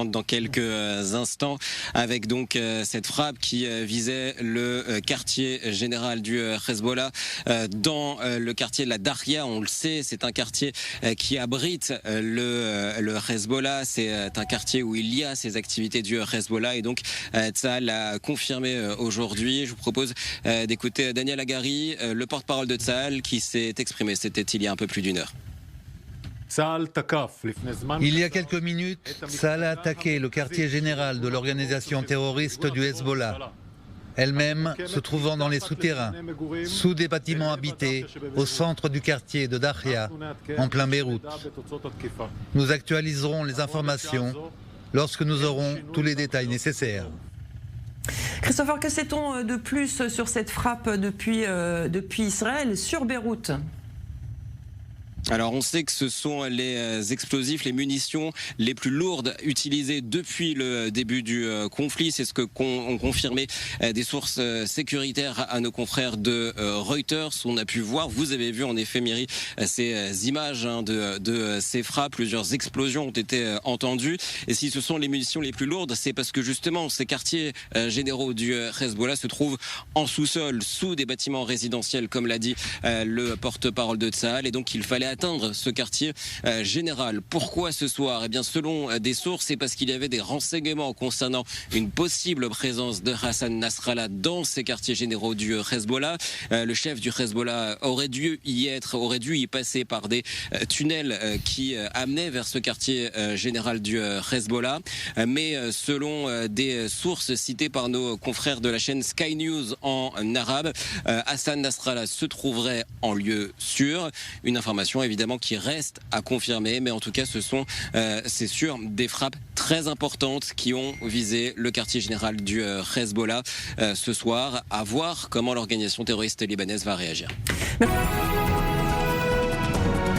dans quelques instants avec donc cette frappe qui visait le quartier général du Hezbollah dans le quartier de la Daria. On le sait, c'est un quartier qui abrite le Hezbollah. C'est un quartier où il y a ces activités du Hezbollah et donc Tzahal l'a confirmé aujourd'hui. Je vous propose d'écouter Daniel Hagari, le porte-parole de Tzahal, qui s'est exprimé. C'était il y a un peu plus d'une heure. Il y a quelques minutes, Tzahal a attaqué le quartier général de l'organisation terroriste du Hezbollah, elle-même se trouvant dans les souterrains, sous des bâtiments habités, au centre du quartier de Daria, en plein Beyrouth. Nous actualiserons les informations lorsque nous aurons tous les détails nécessaires. Christopher, que sait-on de plus sur cette frappe depuis Israël sur Beyrouth ? Alors on sait que ce sont les explosifs, les munitions les plus lourdes utilisées depuis le début du conflit. C'est ce que ont confirmé des sources sécuritaires à nos confrères de Reuters. On a pu voir, vous avez vu en effet Myri, ces images de ces frappes. Plusieurs explosions ont été entendues. Et si ce sont les munitions les plus lourdes, c'est parce que justement ces quartiers généraux du Hezbollah se trouvent en sous-sol, sous des bâtiments résidentiels, comme l'a dit le porte-parole de Tzahal. Et donc il fallait atteindre ce quartier général. Pourquoi ce soir ? Eh bien, selon des sources, c'est parce qu'il y avait des renseignements concernant une possible présence de Hassan Nasrallah dans ces quartiers généraux du Hezbollah. Le chef du Hezbollah aurait dû y passer par des tunnels qui amenaient vers ce quartier général du Hezbollah. Mais selon des sources citées par nos confrères de la chaîne Sky News en arabe, Hassan Nasrallah se trouverait en lieu sûr. Une information évidemment qui reste à confirmer, mais en tout cas ce sont, c'est sûr, des frappes très importantes qui ont visé le quartier général du Hezbollah ce soir. À voir comment l'organisation terroriste libanaise va réagir.